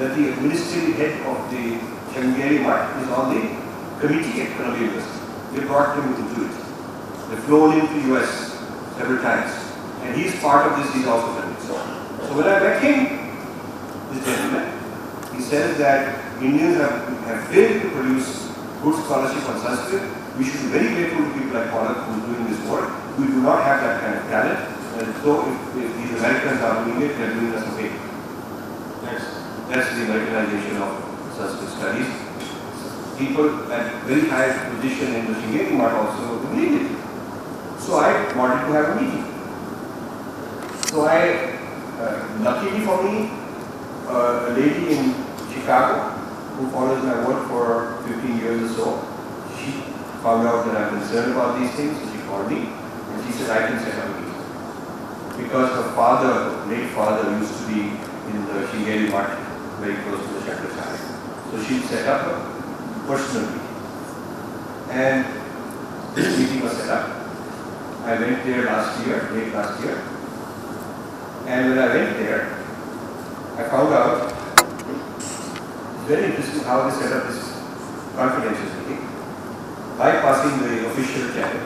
that the administrative head of the Changeri Mutt is on the committee at Columbia University. They brought him into it. They've flown him to US several times. And he's part of this, he's also done it. So when I met him, this gentleman, he says that Indians have failed to produce good scholarship on Sanskrit. We should be very grateful to people like Pollock who are doing this work. We do not have that kind of talent. And so if these Americans are doing it, they're doing us a favor. That's the Americanization of Sanskrit studies. People at very high position in the Changeri Mutt also believe it. So I wanted to have a meeting. So luckily for me, a lady in Chicago who follows my work for 15 years or so, she found out that I'm concerned about these things, so she called me and she said I can set up a meeting. Because her father, late father, used to be in the Changeri Mutt, very close to the Shankaracharya. So she set up a personal meeting. And this meeting was set up. I went there late last year. And when I went there, I found out it's very interesting how they set up this confidential meeting, bypassing the official channel.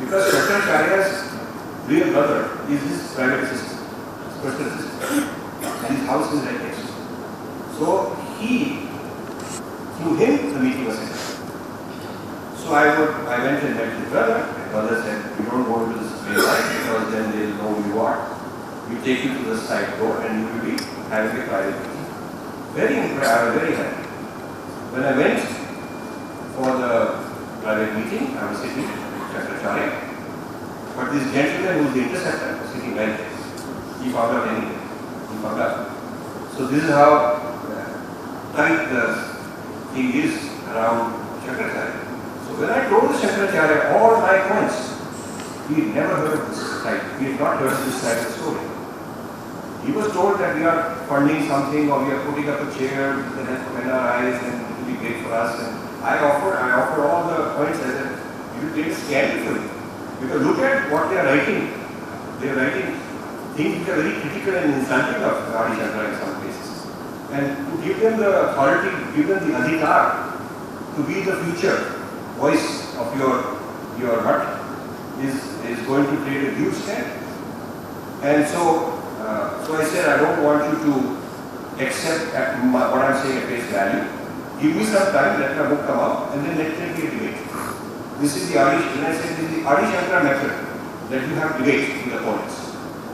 Because Shankaracharya's real brother is his private assistant, his personal assistant, and his house is right next to him. So through him, the meeting was set up. So I went and met his brother. My brother said, you don't go into this main line because then they'll know who you are. We take you to the side door and you will be having a private meeting. I was very happy. When I went for the private meeting, I was sitting with Shankaracharya. But this gentleman who was the interceptor was sitting right there. He found out anything. He found out. So this is how tight the thing is around Shankaracharya. So when I told the Shankaracharya all my points, he had never heard of this type. He had not heard of this type of story. He was told that we are funding something or we are putting up a chair with the help of NRIs and it will be great for us. And I offer all the points as a, it will take a scandal for you. Because look at what they are writing. They are writing things which are very critical and insulting of Adi Shankara in some cases. And to give them the authority, give them the adhikar to be the future voice of your Mutt is going to create a huge scandal. And so I said, I don't want you to accept what I'm saying at face value. Give me some time, let my book come out, and then let me debate. This is the Adi Shankara method, that you have debate with opponents.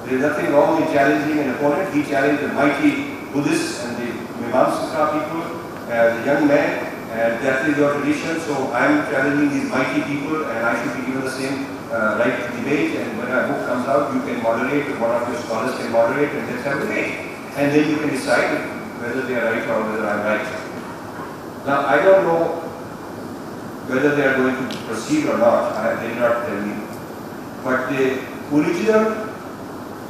There is nothing wrong in challenging an opponent. He challenged the mighty Buddhists and the Mimamsaka people as a young man, and that is your tradition. So I am challenging these mighty people, and I should be given the same right to debate. And when a book comes out, you can moderate, or one of your scholars can moderate, and let's have a debate. And then you can decide whether they are right or whether I am right. Now, I don't know whether they are going to proceed or not. They did not tell me. But the original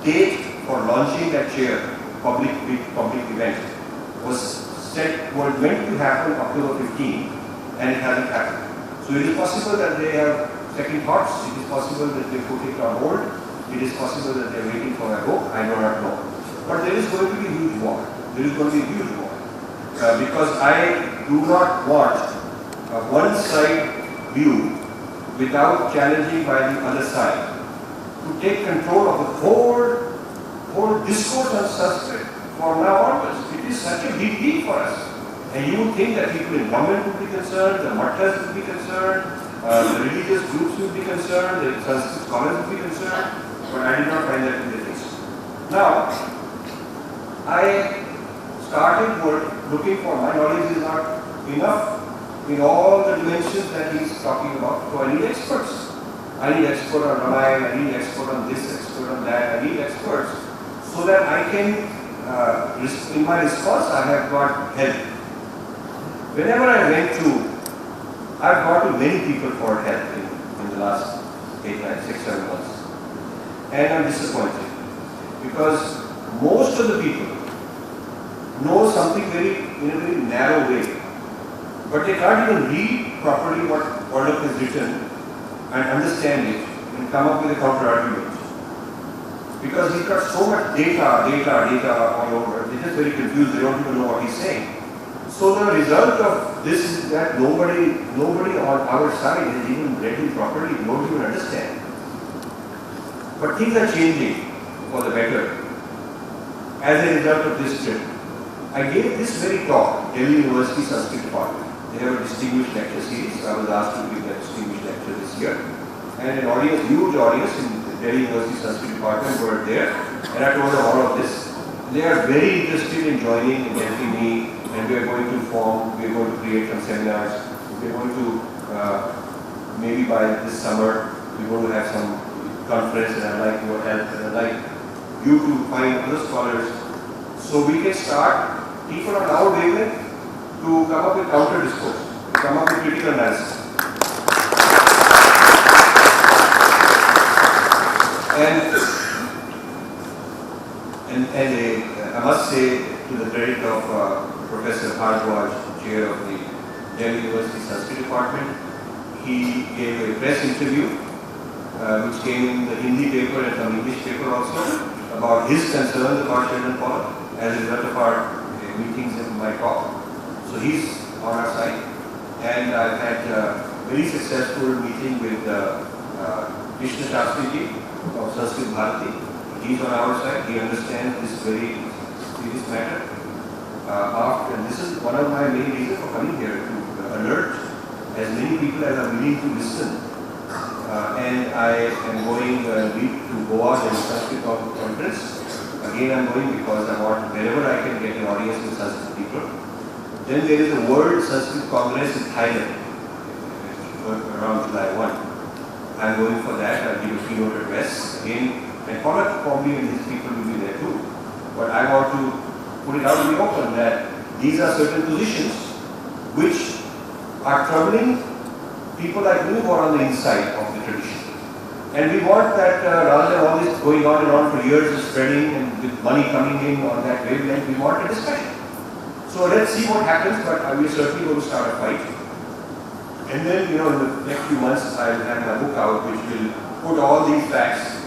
date for launching that chair, public event, was meant to happen October 15, and it hasn't happened. So it is possible that they have second thoughts. It is possible that they put it on hold. It is possible that they are waiting for a book. I do not know. But there is going to be a huge war. There is going to be a huge war. Because I do not want a one-side view without challenging by the other side to take control of the whole discourse on Sanskrit from now onwards. It is such a big deal for us. And you would think that people in government would be concerned, the Mattas would be concerned, the religious groups would be concerned, the Sanskrit scholars would be concerned, but I did not find that in the case. Now, I started looking for, my knowledge is not enough in all the dimensions that he is talking about, so I need experts. I need expert on Ramayana, I need expert on this, expert on that, I need experts, so that I can, in my response, I have got help. Whenever I went to, I've gone to many people for help in the last 8, 9, 6, 7 months. And I'm disappointed. Because most of the people know something in a very narrow way. But they can't even read properly what Pollock has written and understand it and come up with a counter argument. because he's got so much data all over. They're just very confused. They don't even know what he's saying. So the result of this is that nobody on our side has even read him properly. They don't even understand. But things are changing for the better as a result of this trip. I gave this very talk, Delhi University Sanskrit Department. They have a distinguished lecture series. I was asked to give a distinguished lecture this year. And an audience, huge audience in the Delhi University Sanskrit Department were there. And I told them all of this. They are very interested in joining and helping me. And we are going to create some seminars. We are going to, maybe by this summer, we're going to have some conference, and I'd like your help, and I'd like you to find other scholars so we can start people on our wavelength to come up with counter discourse, to come up with critical analysis. And I must say, to the credit of Professor Bhardwaj, chair of the Delhi University Sanskrit Department, he gave a press interview which came in the Hindi paper and some English paper also, about his concerns about Sheldon Pollock as a result of our meetings in my talk. So he's on our side. And I've had a very successful meeting with Krishna Shastri of Sanskrit Bharati. He's on our side. He understands this very serious matter. And this is one of my main reasons for coming here, to alert as many people as are willing to listen. And I am going to Goa in Sanskrit conference. Again, I'm going because I want, wherever I can get an audience with Sanskrit people. Then there is a World Sanskrit Congress in Thailand around July 1. I'm going for that. I'll give a keynote address again. And Pollock probably and his people will be there too. But I want to put it out in the open that these are certain positions which are troubling people like me who are on the inside of the tradition. And we want that rather than all this going on and on for years and spreading and with money coming in on that wavelength, we want a discussion. So let's see what happens, but we're certainly going to start a fight. And then, in the next few months, I will have my book out which will put all these facts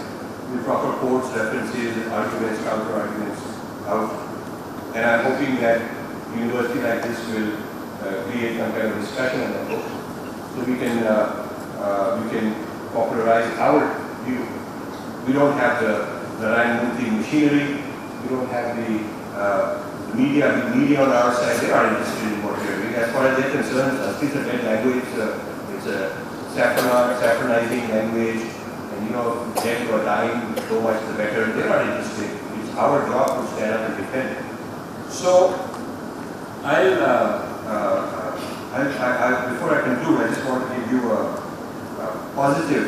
with proper quotes, references, arguments, counter-arguments out. And I'm hoping that a university like this will create some kind of discussion on the book. So we can popularize our view. We don't have the Narayan-Murthy machinery. We don't have the media on our side. They are interested in what we are doing. As far as they're concerned, Sanskrit is a dead language. It's a saffronizing language. And dead or dying, so much the better. They're not interested. It's our job to stand up and defend it. So before I conclude, I just want to give you a positive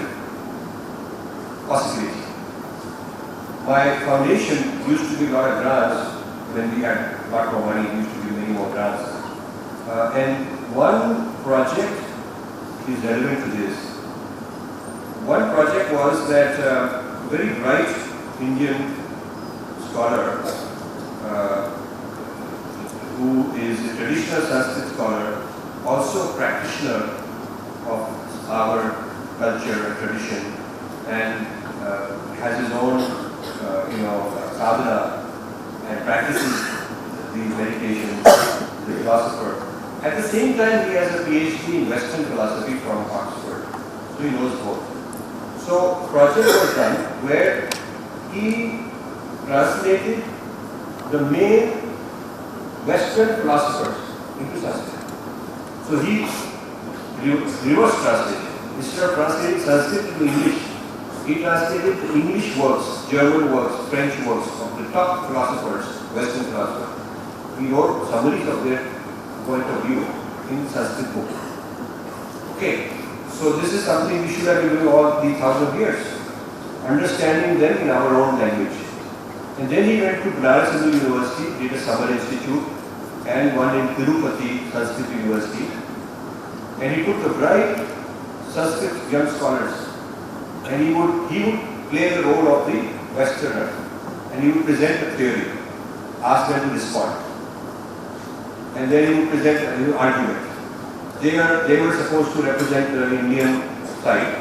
possibility. My foundation used to be a lot of grants. When we had a lot more money, it used to be many more grants. And one project is relevant to this. One project was that a very bright Indian scholar who is a traditional Sanskrit scholar, also a practitioner of our culture and tradition, and has his own, sadhana and practices these meditations, the philosopher. At the same time, he has a PhD in Western philosophy from Oxford, so he knows both. So, a project was done where he translated the main Western philosophers into Sanskrit. So he reverse translated. Instead of translating Sanskrit into English, he translated the English works, German works, French works of the top philosophers, Western philosophers. He wrote summaries of their point of view in Sanskrit book. Okay, so this is something we should have been doing all these 1,000 years, understanding them in our own language. And then he went to Banaras Hindu University, did a summer institute, and one in Tirupati Sanskrit University. And he took the bright Sanskrit young scholars, and he would play the role of the Westerner, and he would present a theory, ask them to respond, and then he would present an argument. They were supposed to represent the Indian side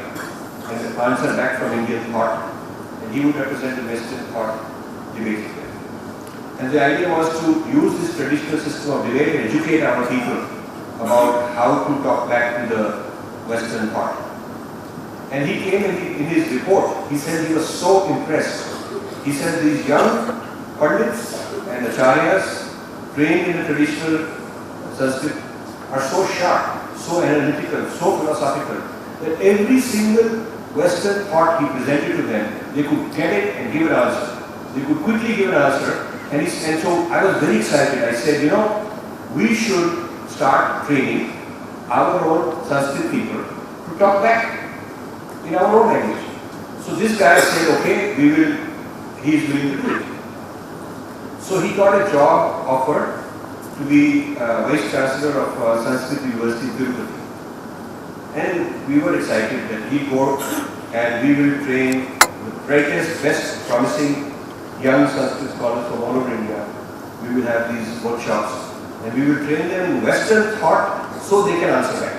and answer back from Indian thought. and he would represent the Western thought debate there. And the idea was to use this traditional system of debate and educate our people about how to talk back to the Western thought. And he came in his report, he said he was so impressed. He said these young Pandits and Acharyas trained in the traditional Sanskrit are so sharp, so analytical, so philosophical, that every single Western thought he presented to them, they could get it and give an answer. They could quickly give an answer. And so I was very excited. I said, you know, we should start training our own Sanskrit people to talk back in our own language. So this guy said, okay, he is willing to do it. So he got a job offer to be Vice Chancellor of Sanskrit University, Tirupati. And we were excited that he'd go and we will train the brightest, best promising young Sanskrit scholars from all over India. We will have these workshops and we will train them in Western thought so they can answer back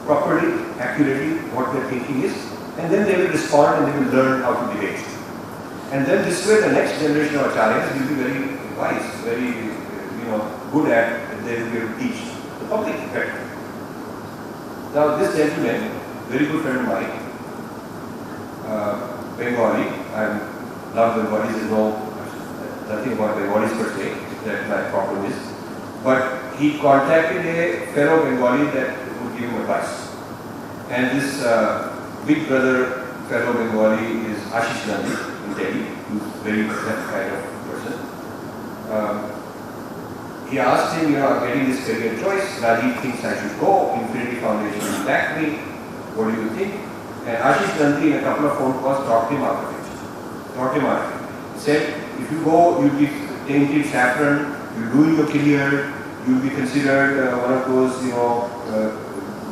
properly, accurately what their thinking is, and then they will respond and they will learn how to debate. And then this way the next generation of acharyas will be very wise, very good at, and they will be able to teach the public better. Now this gentleman, very good friend of mine, Bengali, I love Bengalis, there's nothing about Bengalis per se, that my problem is. But he contacted a fellow Bengali that would give him advice. And this big brother fellow Bengali is Ashish Nandi in Delhi, who's very that kind of person. He asked him, I'm getting this career choice, Rajiv thinks I should go, Infinity Foundation will back me, what do you think? And Ashish Nandi in a couple of phone calls talked him out of it. He said, if you go, you'll be tainted saffron, you'll ruin your career, you'll be considered one of those,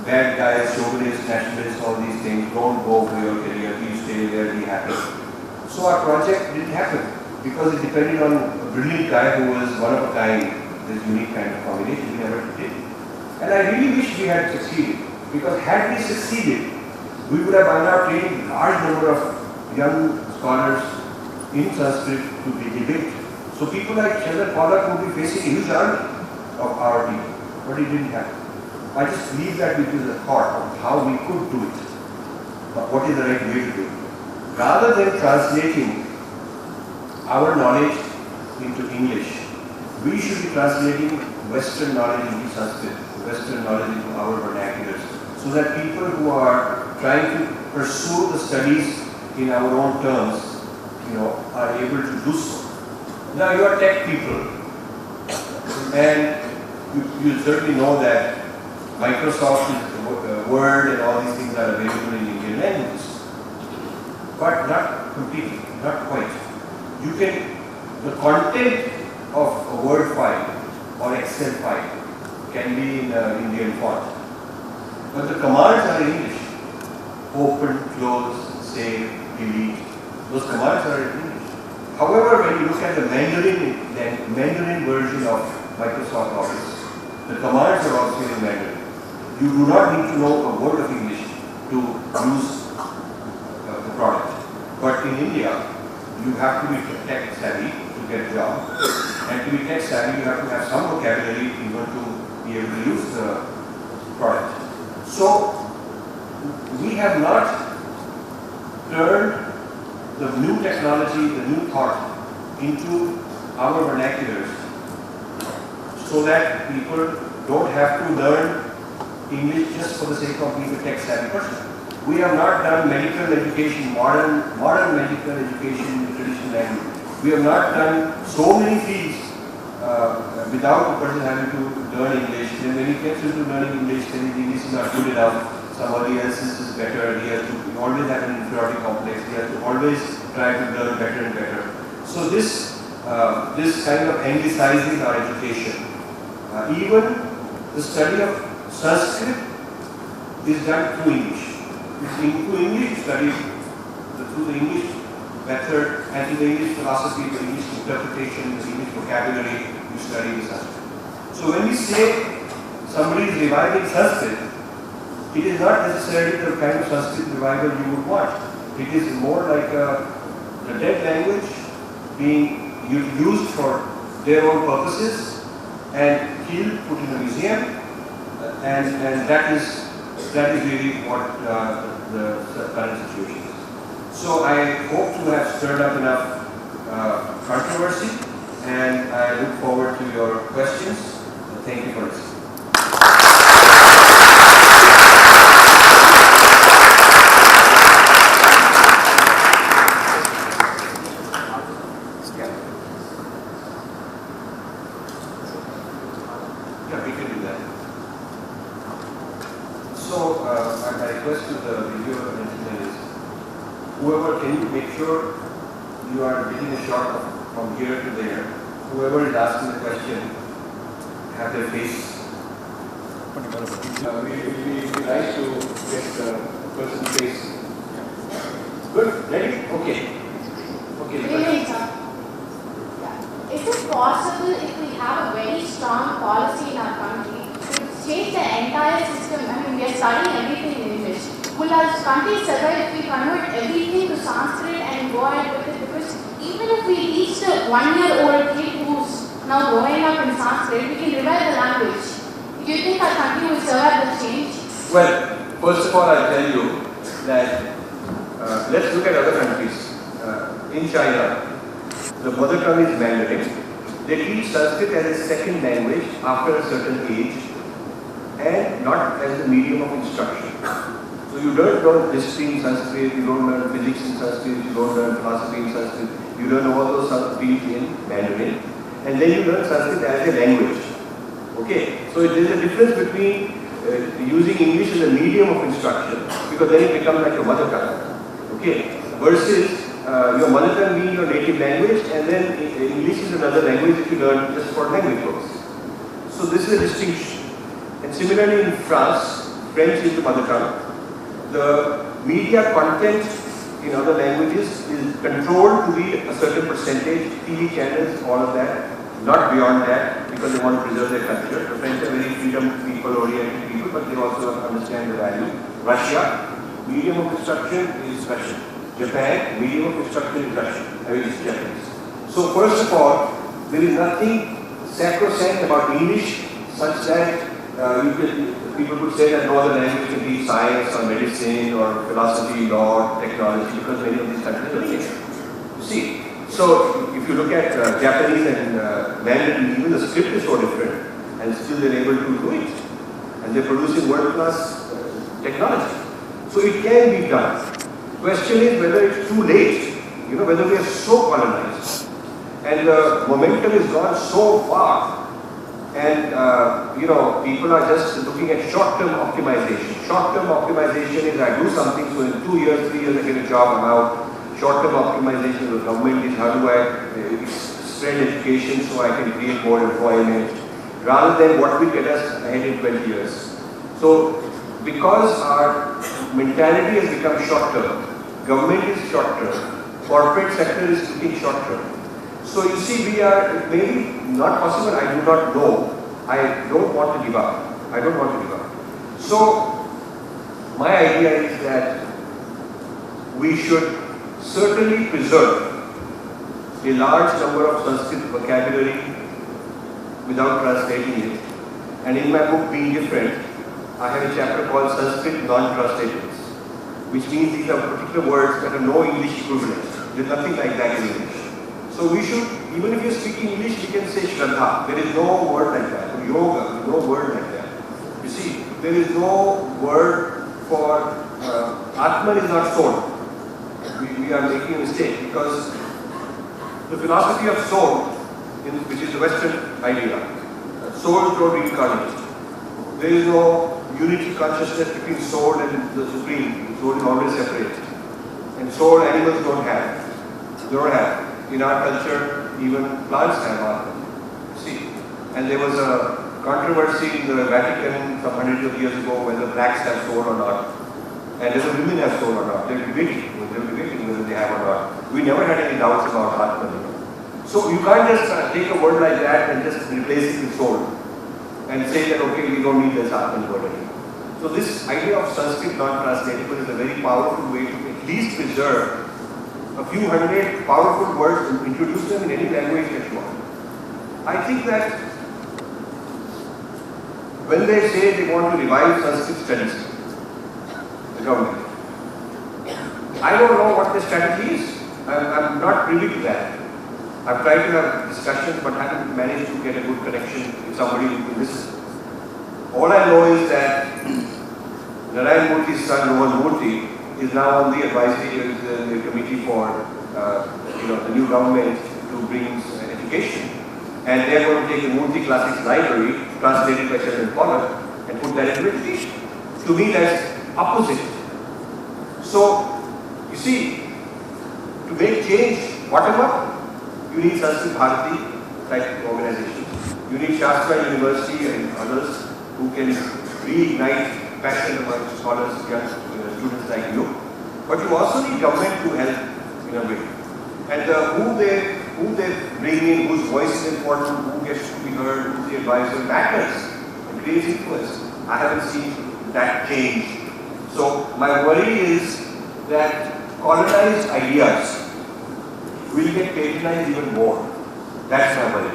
bad guys, chauvinists, nationalists, all these things. Don't go for your career, please stay there, be happy. So our project didn't happen because it depended on a brilliant guy who was one of a kind, this unique kind of combination. We never did. And I really wish we had succeeded, because had we succeeded, we would have by now trained a large number of young scholars in Sanskrit to be debate. So people like Chandra Pollock would be facing a huge army of our people, but it didn't happen. I just leave that with you the thought of how we could do it, but what is the right way to do it. Rather than translating our knowledge into English, we should be translating Western knowledge into Sanskrit, Western knowledge into our vernaculars, so that people who are trying to pursue the studies in our own terms, are able to do so. Now you are tech people, and you certainly know that Microsoft, Word and all these things are available in Indian languages, but not completely, not quite. The content of a Word file or Excel file can be in Indian font, but the commands are in English. Open, close, save, delete, those commands are in English. However, when you look at the Mandarin version of Microsoft Office, the commands are also in Mandarin. You do not need to know a word of English to use the product. But in India, you have to be tech savvy to get a job. And to be tech savvy, you have to have some vocabulary even to be able to use the product. So, we have not turned the new technology, the new thought into our vernaculars so that people don't have to learn English just for the sake of being a tech savvy person. We have not done medical education, modern medical education in the traditional language. We have not done so many fields without a person having to learn English. Then when he gets into learning English, then the English is not good enough. Somebody else's is better. He has to always have an inferiority complex. He has to always try to learn better and better. So this kind of anglicizing our education, even the study of Sanskrit is done through English. Through English, studied through the English method and through the English philosophy, the English interpretation, the English vocabulary, you study the Sanskrit. So when we say somebody is reviving Sanskrit, it is not necessarily the kind of Sanskrit revival you would want. It is more like a a dead language being used for their own purposes and killed, put in a museum, and that is really what the current situation is. So I hope to have stirred up enough controversy, and I look forward to your questions. Thank you for listening. Yeah, we can do that. So, my request to the video engineer is, whoever, can you make sure you are getting a shot of from here to there? Whoever is asking the question, have their face. It would be nice to get the person's face. Good, ready? Okay. Really, sir. Yeah. Is it possible if we have a very strong policy in our country to change the entire system? I mean, we are studying everything in English. Will our country survive if we convert everything to Sanskrit and go ahead with it? Because even if we teach the 1-year-old kid who's now growing up in Sanskrit, we can revive the language. Do you think our country will survive the change? Well, first of all, I'll tell you that let's look at other countries. In China, the mother tongue is Mandarin. They teach Sanskrit as a second language after a certain age and not as a medium of instruction. So you don't learn history in Sanskrit, you don't learn physics in Sanskrit, you don't learn philosophy in Sanskrit, you learn all those fields in Mandarin, and then you learn Sanskrit as a language. Okay, so there is a difference between using English as a medium of instruction, because then it becomes like your mother tongue. Okay, versus your mother tongue being your native language, and then English is another language that you learn just for language purposes. So this is a distinction. And similarly in France, French is the mother tongue. The media content in other languages is controlled to be a certain percentage, TV channels, all of that, not beyond that, because they want to preserve their culture. The French are very freedom people-oriented people, but they also understand the value. Russia, medium of instruction is Russian. Japan, medium of instruction is Russian. I mean, it's Japanese. So first of all, there is nothing sacrosanct about English such that people could say that no other language can be science or medicine or philosophy, law, technology, because many of these countries are changed. You see, so if you look at Japanese and Mandarin, even the script is so different, and still they're able to do it, and they're producing world-class technology. So it can be done. Question is whether it's too late, whether we are so colonized, and the momentum has gone so far, and people are just looking at short-term optimization. Short-term optimization is I do something, so in 2 years, 3 years I get a job, I'm out. Short-term optimization of the government is how do I spread education so I can create more employment, rather than what will get us ahead in 20 years. So because our mentality has become short-term, government is short-term, corporate sector is looking short-term. So you see, we are, it may be not possible, I do not know. I don't want to give up. I don't want to give up. So my idea is that we should certainly preserve a large number of Sanskrit vocabulary without translating it. And in my book, Being Different, I have a chapter called Sanskrit Non-Translatables, which means these are particular words that have no English equivalent. There's nothing like that in English. So we should, even if you're speaking English, we can say Shraddha. There is no word like that. Or yoga, no word like that. You see, there is no word for Atman is not soul. We are making a mistake because the philosophy of soul, which is the Western idea, soul don't reincarnate. There is no unity consciousness between soul and the Supreme. The soul is always separate. And soul animals don't have. They don't have. In our culture, even plants have Atman. See, and there was a controversy in the Vatican some hundreds of years ago whether blacks have soul or not, and whether women have soul or not. They're debating whether they have or not. We never had any doubts about Atman. So you can't just take a word like that and just replace it with soul and say that okay, we don't need this Atman word anymore. So this idea of Sanskrit non-translatable is a very powerful way to at least preserve a few hundred powerful words and introduce them in any language that you want. I think that when they say they want to revive Sanskrit studies, the government, I don't know what the strategy is. I'm not privy to that. I've tried to have discussions but haven't managed to get a good connection with somebody who can listen. All I know is that Narayan Murthy's son, Rohan Murthy, is now on the advisory of the committee for the new government to bring education. And they're going to take the Murthy Classics Library, translated by Sheldon Pollack, and put that into education. To me, that's opposite. So, you see, to make change bottom up, you need Sanskrit Bharati type organizations. You need Shastra University and others who can reignite passion among scholars, young students like you. But you also need government to help in a way. And who they bring in, whose voice is important, who gets to be heard, who's the advisor, matters and creates influence. I haven't seen that change. So my worry is that colonized ideas will get patronized even more. That's my worry.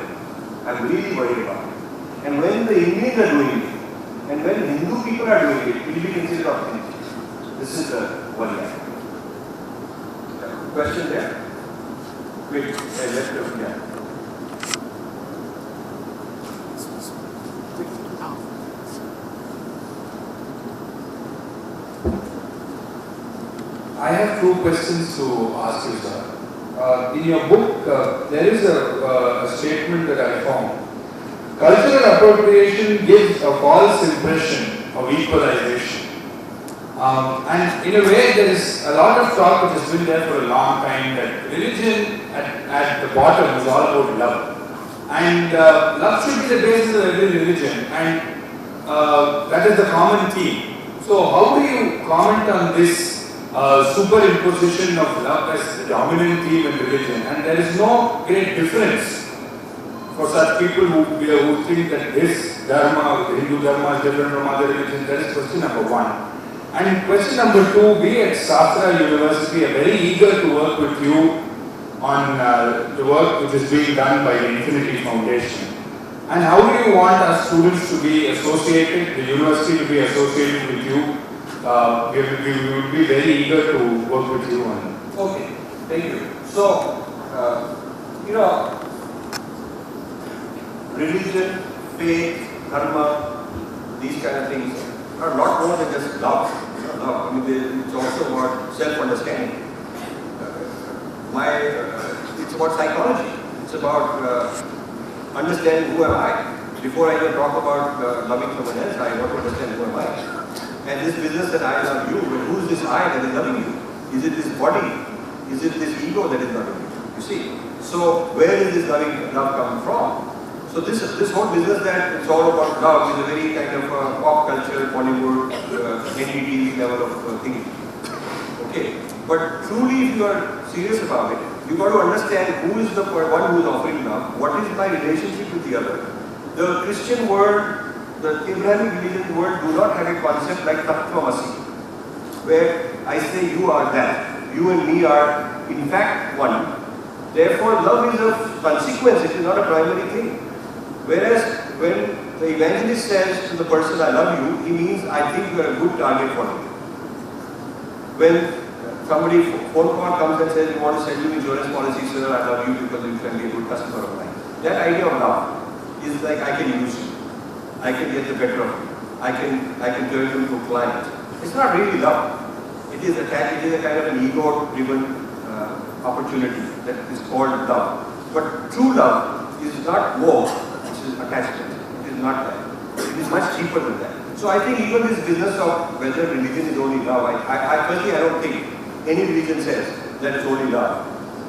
I'm really worried about it. And when the Indians are doing it, and when Hindu people are doing it, it will be considered authentic. This is the worry I have. Question there? Wait, let's go from there. I have two questions to ask you, sir. In your book, there is a statement that I found. Cultural appropriation gives a false impression of equalization. And in a way, there is a lot of talk which has been there for a long time that religion at the bottom is all about love. And love should be the basis of every religion. And that is the common theme. So how do you comment on this superimposition of love as the dominant theme in religion? And there is no great difference for such people who think that this dharma, the Hindu dharma, is different from other religions. That is question number one. And question number two, we at Shastra University are very eager to work with you on the work which is being done by the Infinity Foundation. And how do you want our students to be associated, the university to be associated with you? We would be very eager to work with you on that. Okay, thank you. So, religion, faith, dharma, these kind of things are a lot more than just love. I mean, it's also about self-understanding. It's about psychology. It's about understanding who am I. Before I even talk about loving someone else, I want to understand who am I. And this business that I love you, but who is this I that is loving you? Is it this body? Is it this ego that is loving you? You see? So where is this love come from? So this whole business that it's all about love is a very kind of pop culture, Bollywood, NDTV level of thinking. Okay? But truly if you are serious about it, you got to understand who is the one who is offering love, what is my relationship with the other. The Christian world, the Abrahamic religion world do not have a concept like Tattvamasi, where I say you are that, you and me are in fact one. Therefore love is a consequence, it is not a primary thing. Whereas when the evangelist says to the person, I love you, he means, I think you are a good target for me. When somebody phone call comes and says, we want to sell you insurance policy, sir, I love you because you can be a good customer of mine. That idea of love is like, I can use you. I can get the better of you. I can turn you into a client. It's not really love. It is a kind of an ego-driven opportunity that is called love. But true love is not more. Attachment. It is not that. It is much cheaper than that. So I think even this business of whether religion is only love, I personally don't think any religion says that it's only love.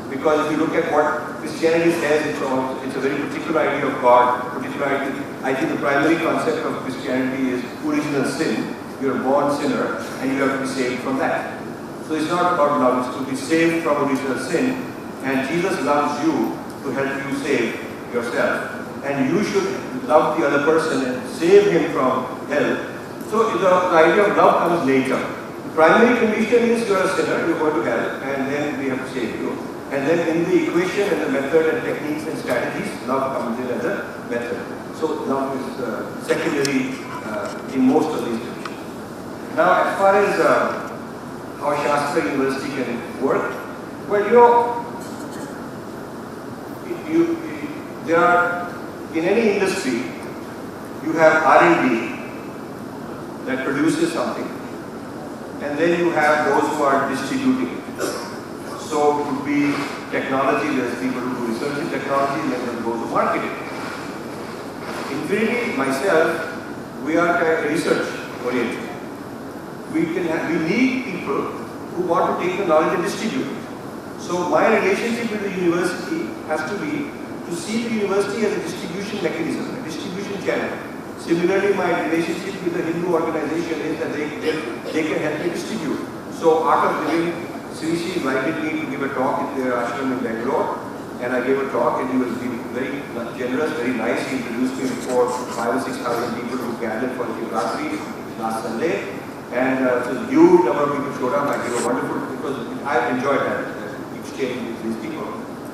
Because if you look at what Christianity says, it's a very particular idea of God, particular idea. I think the primary concept of Christianity is original sin. You're a born sinner and you have to be saved from that. So it's not about love, it's to be saved from original sin, and Jesus loves you to help you save yourself. And you should love the other person and save him from hell. So the idea of love comes later. primary condition is you are a sinner, you go to hell, and then we have to save you. And then in the equation and the method and techniques and strategies, love comes in as a method. So love is secondary in most of these conditions. Now, as far as how Shastra University can work, well, there are, in any industry, you have R&D that produces something, and then you have those who are distributing it. So it would be technology, there's people who do research in technology, and then those who market it. Infinity, myself, we are kind of research oriented. We need people who want to take the knowledge and distribute it. So my relationship with the university has to be to see the university as a distribution mechanism, a distribution channel. Similarly, my relationship with the Hindu organization is that they can help me distribute. So Art of Living, Srishi invited me to give a talk at their ashram in Bangalore, and I gave a talk, and he was very generous, very nice. He introduced me before 5,000 or 6,000 people who gathered for Shivratri last Sunday, and so a huge number of people showed up. I gave a wonderful, because I enjoyed that exchange with these people.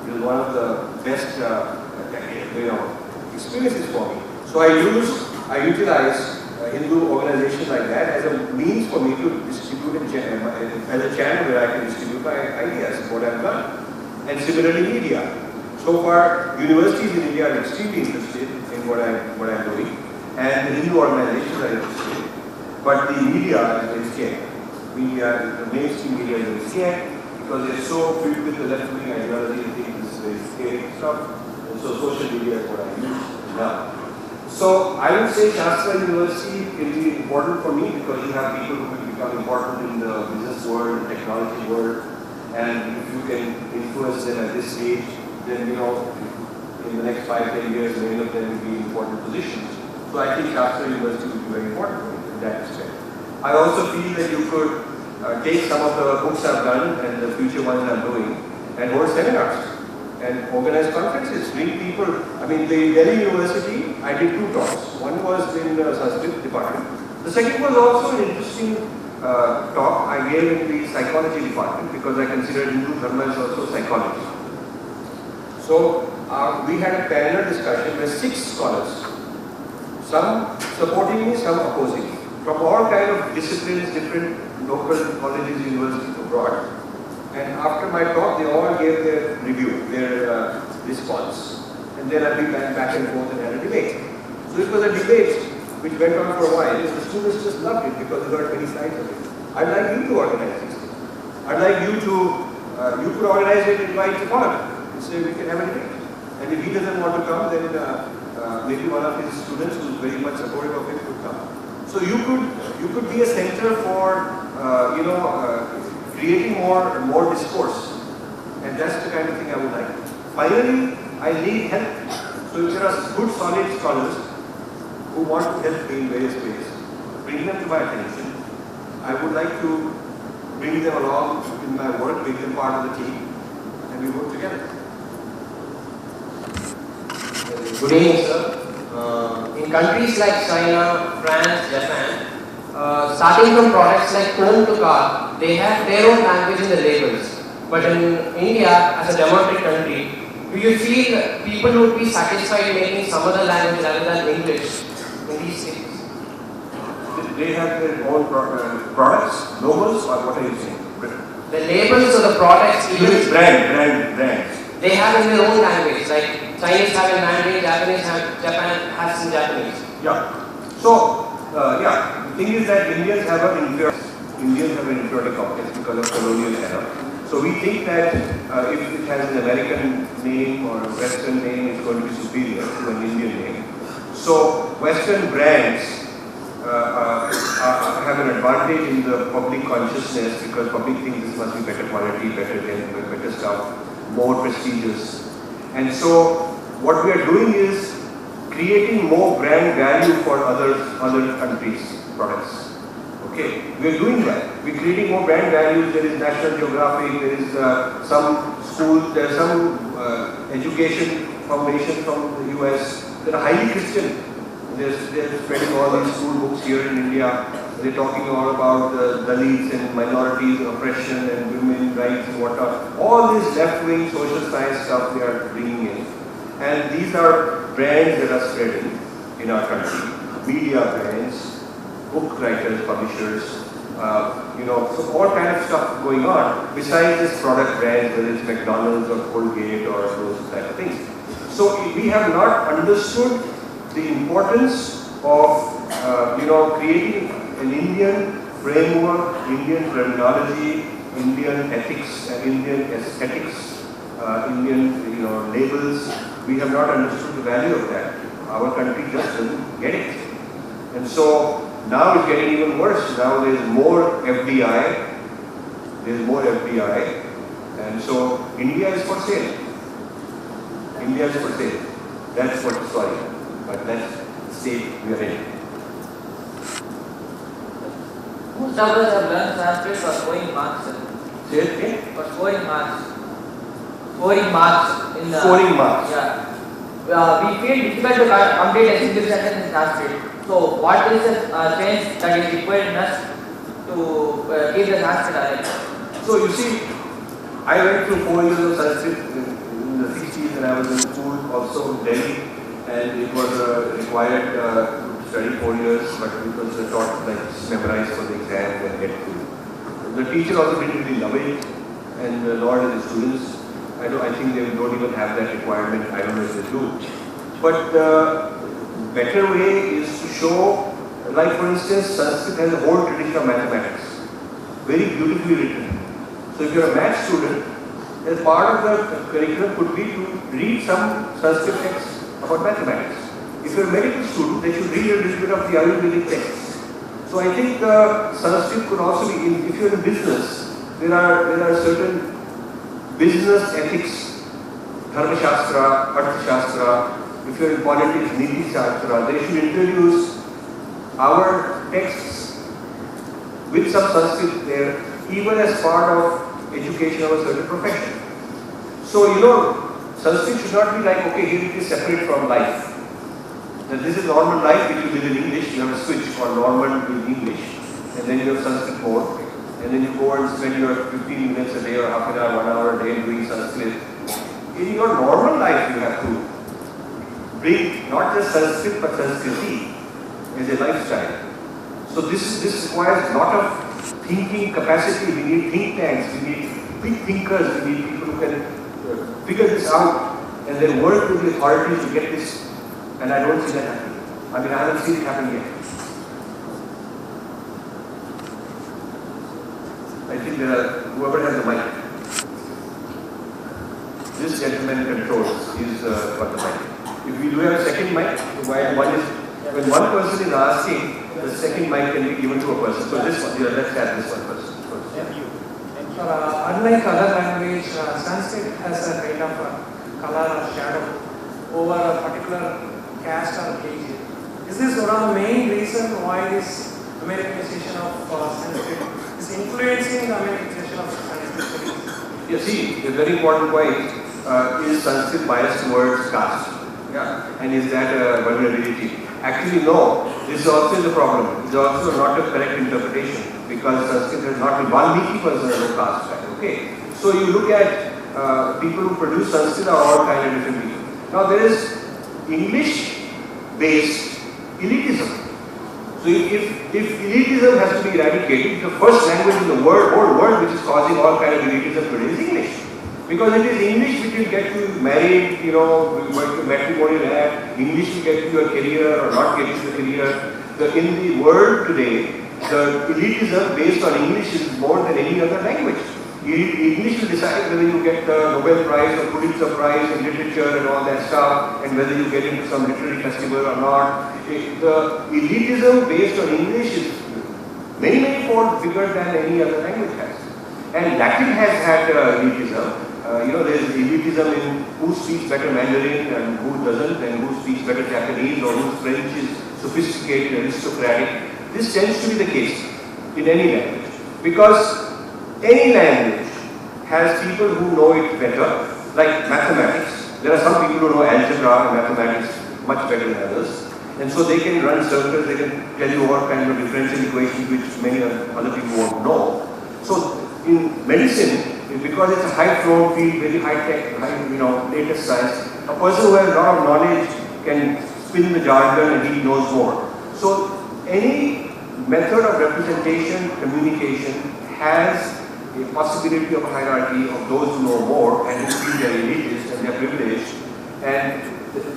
It was one of the best experiences for me. So I utilize Hindu organizations like that as a means for me to distribute as a channel where I can distribute my ideas, what I've done. And similarly, media. So far, universities in India are extremely interested in what I'm doing, and the Hindu organizations are interested. But the media is very scared. The mainstream media is very scared because they're so filled with the left-wing ideology. They think this is very scary stuff. And so social media is what I use now. So I would say Shastra University will be important for me because you have people who will become important in the business world, and technology world, and if you can influence them at this stage, then in the next 5-10 years, many of them will be in important positions. So I think Shastra University will be very important for me in that respect. I also feel that you could take some of the books I've done and the future ones I'm doing and hold seminars and organize conferences, bring people. I mean, the Delhi University, I did 2 talks. One was in the Sanskrit department. The second was also an interesting talk I gave in the psychology department because I consider Hindu Dharma as also psychology. So we had a panel discussion where 6 scholars, some supporting me, some opposing me, from all kind of disciplines, different local colleges, universities abroad. And after my talk, they all gave their review, their response. And then I went back and forth and had a debate. So it was a debate which went on for a while. The students just loved it because they heard many sides of it. I'd like you to organize these things. I'd like you could organize it and invite the Mohammed and say we can have a debate. And if he doesn't want to come, then maybe one of his students who's very much supportive of it could come. So you could be a center for creating more discourse, and that's the kind of thing I would like. Finally, I need help. So if there are good solid scholars who want to help me in various ways, bring them to my attention. I would like to bring them along in my work, make them part of the team, and we work together. Good evening, sir. In countries like China, France, Japan, starting from products like phone to car, they have their own language in the labels. But in India, as a democratic country, do you feel people would be satisfied making some other language other than English in these cities? They have their own products, logos, or what are you saying? The labels of the products, even brands. They have in their own language, like Chinese have in Mandarin, Japan has in Japanese. Yeah. So, the thing is that Indians have an inferiority complex because of colonial era. So we think that if it has an American name or a Western name, it's going to be superior to an Indian name. So Western brands have an advantage in the public consciousness because public thinks this must be better quality, better stuff, more prestigious. And so what we are doing is creating more brand value for other countries' products. Okay, we are doing that. We are creating more brand values. There is National Geographic, there is some schools, there are some education foundations from the US that are highly Christian. They're spreading all these school books here in India. they're talking all about Dalits and minorities, oppression and women rights and whatnot. All this left-wing social science stuff they are bringing in. And these are brands that are spreading in our country. Media brands, book writers, publishers, so all kind of stuff going on besides this product brands, whether it's McDonald's or Colgate or those type of things. So we have not understood the importance of creating an Indian framework, Indian terminology, Indian ethics, Indian aesthetics, Indian labels. We have not understood the value of that. Our country just doesn't get it. And so now it's getting even worse. Now there's more FDI. And so India is for sale. India is for sale. That's what, but that's the state we are in. Most of us have learned Sanskrit for scoring marks. Say it again? For scoring marks. Scoring marks in the. Scoring marks. Yeah. We feel difficult to complete a single sentence in Sanskrit. So, what is the change that is required in us to keep the Sanskrit alive? So, you see, I went through 4 years of Sanskrit in the 60s and I was in school also in Delhi, and it was required to study 4 years, but it was taught like memorize for the exam and get through. The teacher also didn't really love it, and nor did the students. I think they don't even have that requirement. I don't know if they do. But the better way is to show, like for instance, Sanskrit has a whole tradition of mathematics, very beautifully written. So if you're a math student, as part of the curriculum could be to read some Sanskrit texts about mathematics. If you're a medical student, they should read a little bit of the Ayurvedic texts. So I think Sanskrit could also be, if you're in business, there are certain business ethics, Dharma Shastra, Artha Shastra. If you're in politics, Niti Shastra, they should introduce our texts with some Sanskrit there, even as part of education of a certain profession. So, Sanskrit should not be like, okay, here it is separate from life. That this is normal life which you live in English, you have a switch for normal in English, and then you have Sanskrit mode, and then you go and spend your 15 minutes a day or half an hour, 1 hour a day doing Sanskrit. In your normal life, you have to bring not just Sanskrit but Sanskriti as a lifestyle. So this requires a lot of thinking capacity. We need think tanks, we need big thinkers, we need people who can figure this out and then work with the authorities to get this. And I don't see that happening. I haven't seen it happen yet. I think whoever has the mic. This gentleman controls. He's got the mic. If we do have a second mic, when one person is asking, the second mic can be given to a person. So this one, let's have this one first. Unlike other language, Sanskrit has a kind of color or shadow over a particular caste or religion. Is this one of the main reasons why this Americanization of Sanskrit is influencing the Americanization of Sanskrit? You see, a very important point is Sanskrit biased towards caste. Yeah. And is that a vulnerability? Actually, no. This is also the problem. It's also not a correct interpretation because Sanskrit has not been Valmiki was no caste. Okay. So you look at people who produce Sanskrit are all kind of different people. Now there is English-based elitism. So if elitism has to be eradicated, the first language in the whole world which is causing all kind of elitism today is English. Because it is English which will get you married, matrimonial act, English will get you a career or not get you a career. In the world today, the elitism based on English is more than any other language. English will decide whether you get the Nobel Prize or Pulitzer Prize in literature and all that stuff, and whether you get into some literary festival or not. The elitism based on English is many fold bigger than any other language has. And Latin has had elitism. There is elitism in who speaks better Mandarin and who doesn't, and who speaks better Japanese or whose French is sophisticated, aristocratic. This tends to be the case in any language. Because any language has people who know it better, like mathematics. There are some people who know algebra and mathematics much better than others. And so they can run circles, they can tell you what kind of differential equations which many other people won't know. So in medicine, because it's a high flow field, very high tech, latest science, a person who has a lot of knowledge can spin the jargon and he knows more. So any method of representation, communication has a possibility of hierarchy of those who know more and who feel they are elitist and they are privileged. And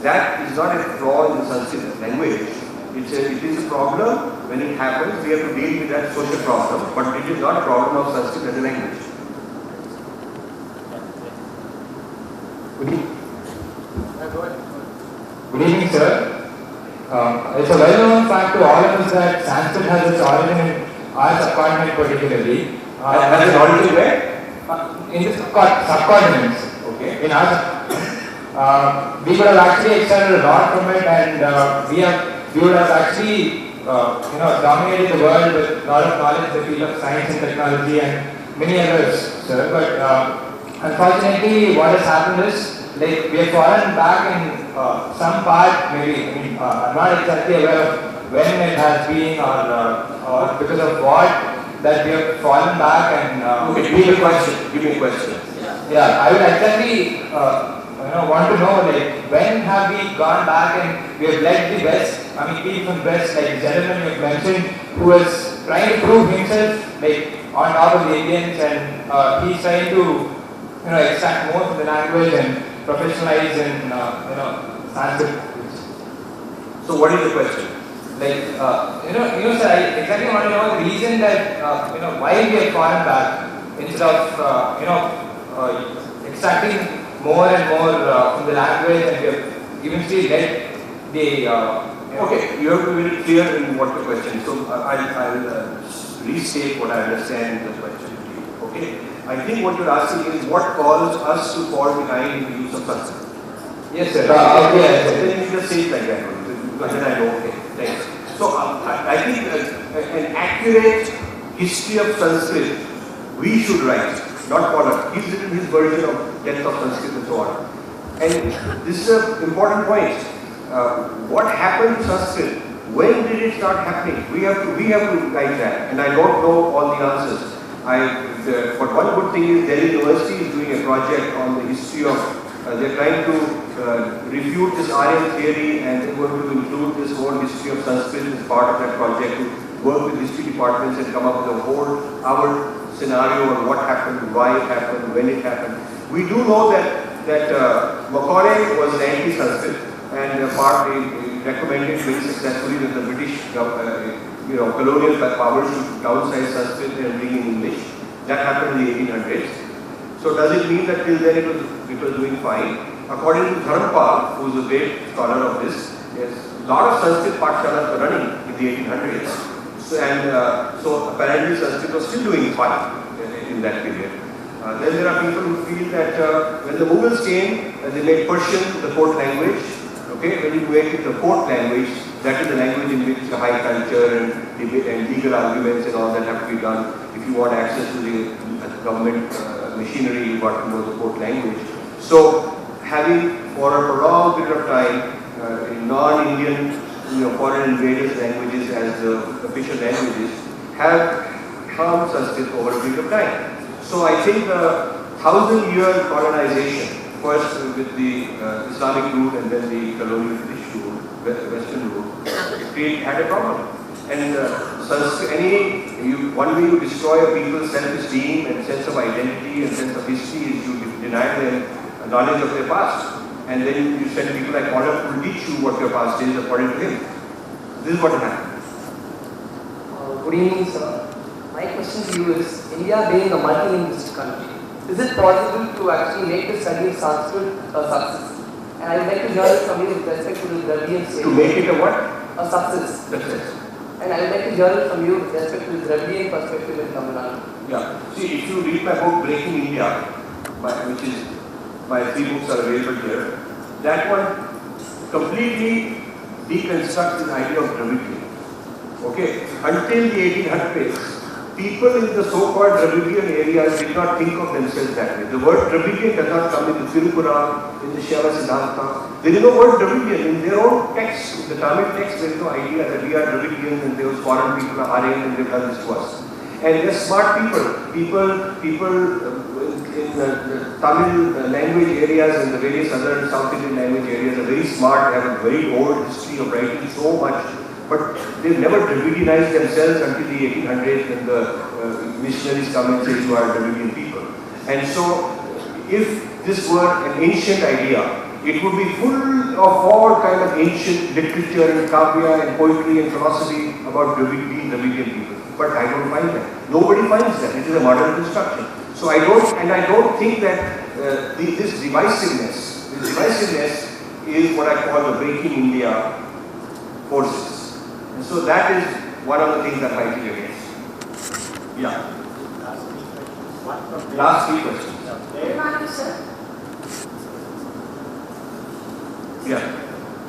that is not a flaw in the Sanskrit language. It is a problem when it happens. We have to deal with that social problem, but it is not a problem of Sanskrit as a language. Good evening, sir. It's a well-known fact to all of us that Sanskrit has its origin in our subcontinent particularly. Has its origin where? In the subcontinents. Okay. In our, we could have actually extended a lot from it, and we would have actually, dominated the world with a lot of knowledge in the field of science and technology and many others, sir. But unfortunately, what has happened is, like, we have fallen back in some part, maybe. I'm not exactly aware of when it has been or because of what that we have fallen back and. Okay, give me a question. Give me a question. Yeah, I would exactly want to know, like, when have we gone back and we have led the best, people from best, like the gentleman you mentioned, who is trying to prove himself, like, on top of the Indians, and he's trying to, extract more from the language and professionalize in, Sanskrit. So what is the question? Like, sir, I exactly want to know the reason that, why we have fallen back instead of, extracting more and more from the language, and we have eventually led the. Okay, you have to be very clear in what the question is. So I'll restate what I understand the question to you. Okay, I think what you're asking is what caused us to fall behind in the use of Sanskrit. Yes, sir. Then you just say it like that, because then I know. Okay, thanks. So I think an accurate history of Sanskrit we should write. Not Pollack. He's written his version of Death of Sanskrit and so on. And this is an important point. What happened to Sanskrit? When did it start happening? We have to write that. And I don't know all the answers. But one good thing is Delhi University is doing a project on the history of. They're trying to refute this Aryan theory, and they're going to include this whole history of Sanskrit as part of that project to work with history departments and come up with a whole our scenario on what happened, why it happened, when it happened. We do know that Macaulay was anti-Sanskrit, and partly recommended very successfully that the British, colonial powers should downsize Sanskrit and bring in English. That happened in the 1800s. So does it mean that till then it was doing fine? According to Dharampal, who is a great scholar of this, yes, a lot of Sanskrit pathshalas were running in the 1800s. So apparently Sanskrit was still doing fine in that period. Then there are people who feel that when the Mughals came, they made Persian the court language. Okay, when you make it the court language, that is the language in which the high culture and legal arguments and all that have to be done. If you want access to the government machinery, you've got to know the court language. So having for a prolonged period of time non-Indian foreign invaders' languages as official languages have harmed Sanskrit over a period of time. So I think the 1,000-year colonization, first with the Islamic route and then the colonial British route, Western route, had a problem. And one way you destroy a people's self-esteem and sense of identity and sense of history is you deny them knowledge of their past. And then you send people like Pollack who will teach you what your past is according to him. This is what happened. Good evening, sir. My question to you is, India being a multi-linguistic country, is it possible to actually make the study of Sanskrit a success? And I would like to hear it from you with respect to the Dravidian state. To make it a what? A success. Success. And I would like to hear it from you with respect to the Dravidian perspective in Tamil Nadu. Yeah. See, if you read my book Breaking India, which is my 3 books are available here, that one completely deconstructs the idea of Dravidian. Okay, until the 1800s, people in the so-called Dravidian areas did not think of themselves that way. The word Dravidian does not come in the Tirupura, in the Shaiva Siddhanta. There is no word Dravidian in their own text. In the Tamil text, there is no idea that we are Dravidians and those foreign people are Aryan and they've done this to us. And they're smart people in the Tamil language areas and the various other South Indian language areas are very smart. They have a very old history of writing so much. But they've never Dravidianized themselves until the 1800s when the missionaries come and say you are Dravidian people. And so, if this were an ancient idea, it would be full of all kind of ancient literature and kavya and poetry and philosophy about being Dravidian people. But I don't find that. Nobody finds that. It is a modern construction. So I don't think that this divisiveness is what I call the Breaking India forces. And so that is one of the things I'm fighting against. Yeah. Last three questions. Good morning, sir. Yeah.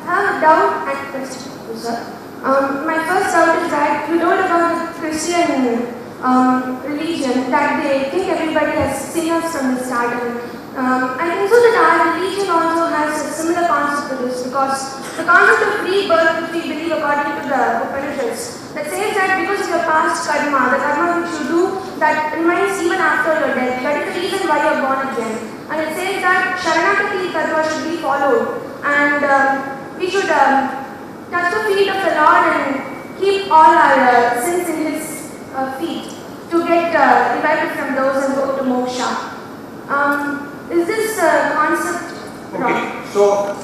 I have a doubt and question, sir. My first doubt is that you told about the Christian religion that they think everybody has sinners from the start. I think so that our religion also has a similar concept to this, because the concept of free birth, which we believe according to the Upanishads, that says that because of your past karma, the karma which you do, that remains even after your death. That is the reason why you are born again. And it says that Sharanagati Tattva should be followed, and we should touch the feet of the Lord and keep all our sins in His feet to get revived from those and go to moksha. Is this concept wrong? Okay, so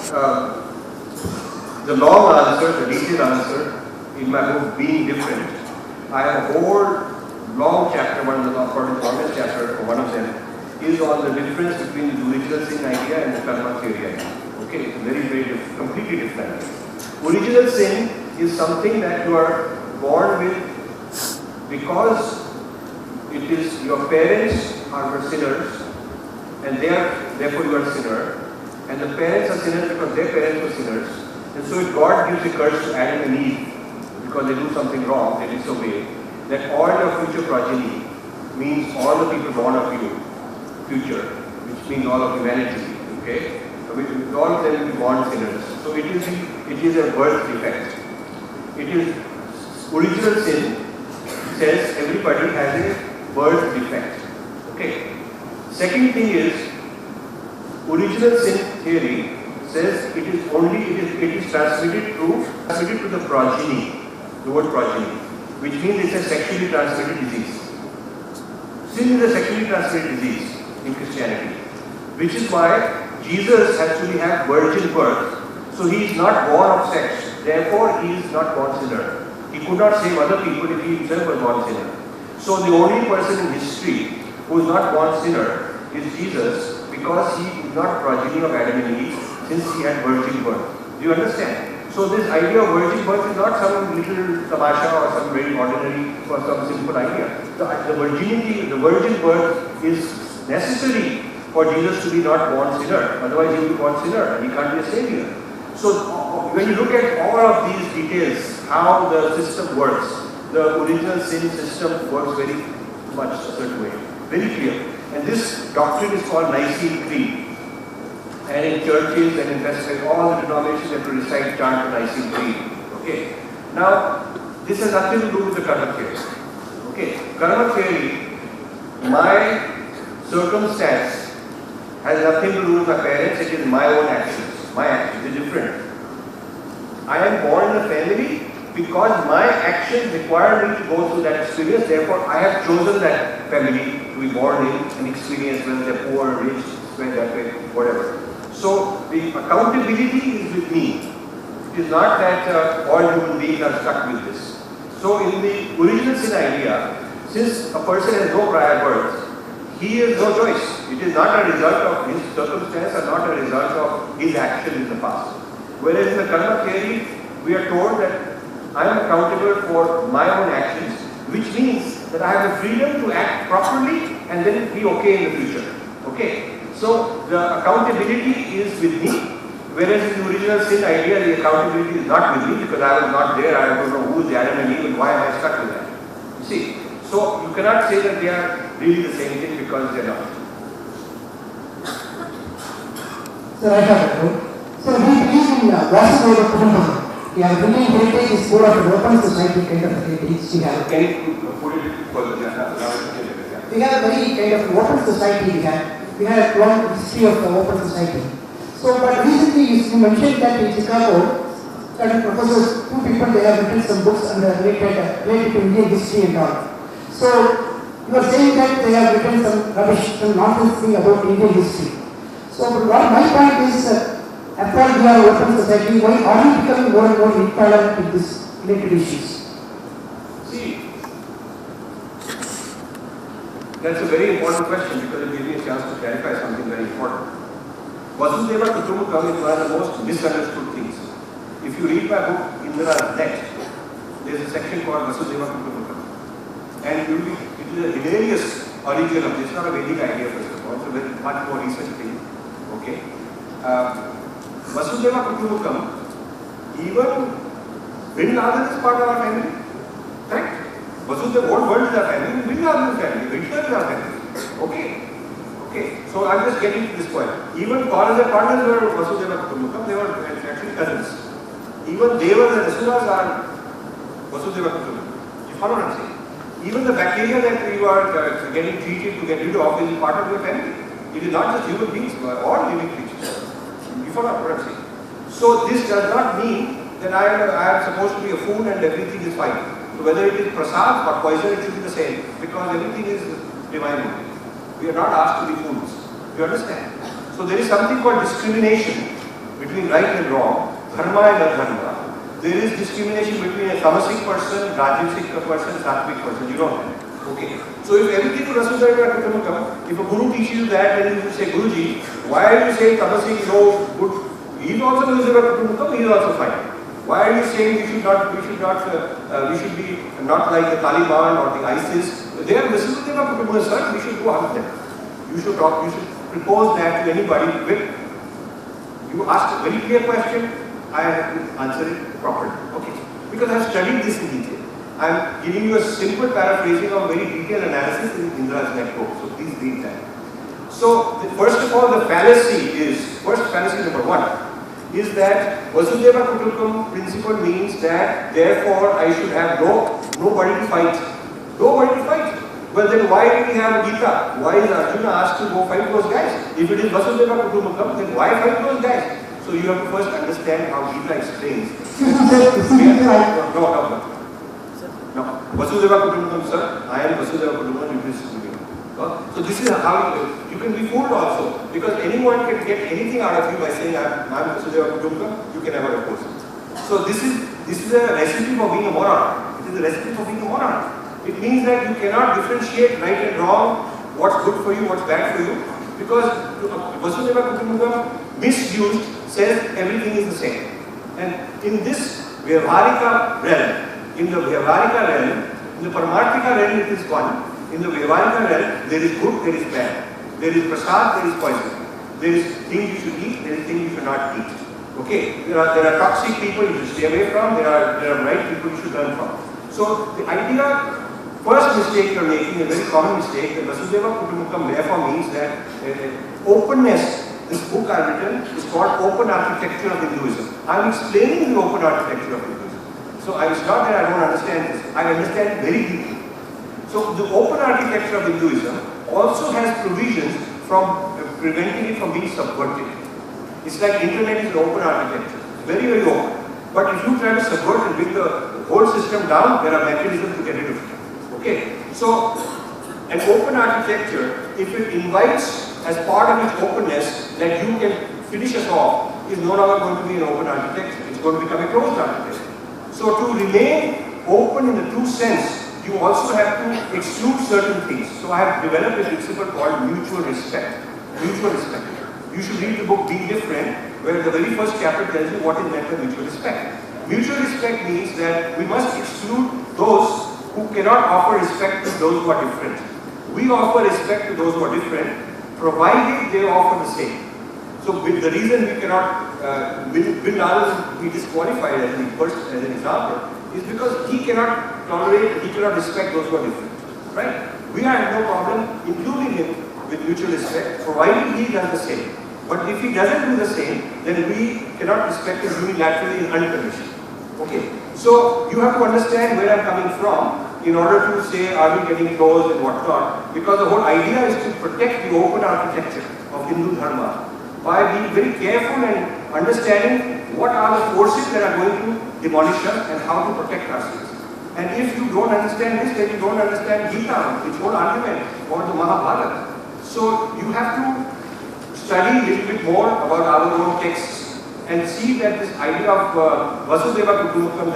the long answer, the detailed answer in my book, Being Different, I have a whole long chapter, one of the longest chapter, or one of them, is on the difference between the original sin idea and the karma theory idea. Okay, it's very completely different. Original sin is something that you are born with because it is your parents were sinners and therefore you are a sinner, and the parents are sinners because their parents were sinners, and so if God gives a curse to Adam and Eve because they do something wrong, they disobey, that all your future progeny means all the people born of you, future, which means all of humanity, okay? All of them will be born sinners. So it is a birth defect. It is original sin says everybody has a birth defect. Okay. Second thing is original sin theory says it is transmitted to the progeny, the word progeny, which means it's a sexually transmitted disease. Sin is a sexually transmitted disease in Christianity, which is why Jesus has to have virgin birth. So he is not born of sex. Therefore, he is not born sinner. He could not save other people if he himself was born sinner. So the only person in history who is not born sinner is Jesus, because he is not progeny of Adam and Eve, since he had virgin birth. Do you understand? So this idea of virgin birth is not some little tamasha or some very ordinary or some simple idea. The virgin birth is necessary for Jesus to be not born sinner. Otherwise he will be born sinner and he can't be a savior. So when you look at all of these details, how the system works, the original sin system works very much a certain way, very clear. And this doctrine is called Nicene Creed. And in churches and in festivals, all the denominations have to recite chant the Nicene Creed. Okay. Now, this has nothing to do with the karma theory. Okay. Karma theory, my circumstance has nothing to do with my parents, it is my own actions. My actions are different. I am born in a family because my actions require me to go through that experience. Therefore, I have chosen that family to be born in and experience, whether they're poor, rich, that way, whatever. So the accountability is with me. It is not that all human beings are stuck with this. So in the original sin idea, since a person has no prior birth, he has no choice. It is not a result of his circumstance or not a result of his action in the past. Whereas in the karma theory, we are told that I am accountable for my own actions, which means that I have the freedom to act properly and then be okay in the future. Okay? So the accountability is with me, whereas in the original sin idea, the accountability is not with me because I was not there. I don't know who is Adam and Eve and why am I stuck with that. You see? So you cannot say that they are really the same thing because they are not. Sir, I have a doubt. Sir, we believe in Vasudhaiva Kutumbakam. We are building heritage is more of an open society kind of heritage we have. Can you put it further? We have a very kind of open society we have. We have a long history of the open society. So, but recently you mentioned that in Chicago, certain professors, two people, they have written some books related to Indian history and all. So, you are saying that they have written some rubbish, some nonsense thing about Indian history. So, what my point is, after all we are open society, why are we becoming more and more intolerant with these related issues? See, that's a very important question because it gives me a chance to clarify something very important. Vasudhaiva Kutumbakam is one of the most misunderstood things. If you read my book, Indira's Net, there is a section called Vasudhaiva Kutumbakam. And it is a hilarious origin of this, not a Vedic idea first of all, it's a very much more recent thing. Okay? Vasudhaiva Kutumbakam, even Bin Laden is part of our family. Correct? Vasudhaiva, whole world is our family, Bin Laden is family, Hitler is our family. Okay? Okay, so I'm just getting to this point. Even college partners were Vasudhaiva Kutumbakam, they were actually cousins. Even Devas and Asuras are Vasudhaiva Kutumbakam. You follow what I'm saying? Even the bacteria that you are getting treated to get rid of is part of your family. It is not just human beings, but all living creatures. You follow what I'm saying? So this does not mean that I am supposed to be a fool and everything is fine. So whether it is prasad or poison, it should be the same because everything is divine only. We are not asked to be fools. You understand? So there is something called discrimination between right and wrong, dharma and adharma. There is discrimination between a tamasic person, rajasic person, sattvic person. You don't have. Okay. So if everything is Vasudhaiva Kutumbakam, if a guru teaches you that, then you say, Guruji, why are you saying tamasic no good? He is also Vasudhaiva Kutumbakam, he is also fine. Why are you saying we should be not like the Taliban or the ISIS? They are Vasudhaiva Kutumbakam, sir. We should go after them. You should propose that to anybody with. You asked a very clear question. I have to answer it properly. Okay. Because I have studied this in detail. I am giving you a simple paraphrasing of very detailed analysis in Indira's Net book. So please read that. So first of all, the fallacy number one is that Vasudhaiva Kutumbakam principle means that therefore I should have nobody to fight. Nobody to fight. Well then why do we have Gita? Why is Arjuna asked to go fight those guys? If it is Vasudhaiva Kutumbakam, then why fight those guys? So you have to first understand how Gita explains. No. Vasudhaiva Kutumbakam, sir. I am Vasudhaiva Kutumbakam. So this is how you can be fooled also. Because anyone can get anything out of you by saying I am Vasudhaiva Kutumbakam. You can never oppose it. So this is a recipe for being a moron. It is a recipe for being a moron. It means that you cannot differentiate right and wrong, what's good for you, what's bad for you. Because Vasudhaiva Kutumbakam, misused, says everything is the same. And in this Vyavaharika realm, in the Paramarthika realm it is one. In the Vyavaharika realm, there is good, there is bad. There is prasad, there is poison. There is things you should eat, there is things you should not eat. Okay? There are toxic people you should stay away from, there are right people you should learn from. So the idea, first mistake you are making, a very common mistake, that Vasudhaiva Kutumbakam therefore means that openness. This book I have written is called Open Architecture of Hinduism. I am explaining the open architecture of Hinduism. So it's not that I don't understand this. I understand very deeply. So the open architecture of Hinduism also has provisions from preventing it from being subverted. It's like internet is an open architecture. Very, very open. But if you try to subvert and bring the whole system down, there are mechanisms to get rid of it. Okay? So an open architecture, if it invites as part of its openness that you can finish us off, is no longer going to be an open architecture. It's going to become a closed architecture. So to remain open in the true sense, you also have to exclude certain things. So I have developed a principle called mutual respect. Mutual respect. You should read the book Being Different, where the very first chapter tells you what is meant by mutual respect. Mutual respect means that we must exclude those who cannot offer respect to those who are different. We offer respect to those who are different, provided they offer the same. So the reason we cannot, Bin Laden be disqualified as an example, is because he cannot tolerate, he cannot respect those who are different. right? We have no problem including him with mutual respect, provided he does the same. But if he doesn't do the same, then we cannot respect him unilaterally and unconditionally. Okay? So you have to understand where I'm coming from in order to say, are we getting close and whatnot? Because the whole idea is to protect the open architecture of Hindu Dharma by being very careful and understanding what are the forces that are going to demolish us and how to protect ourselves. And if you don't understand this, then you don't understand Gita, which whole argument, or the Mahabharata. So you have to study a little bit more about our own texts and see that this idea of Vasudeva Kutumbakam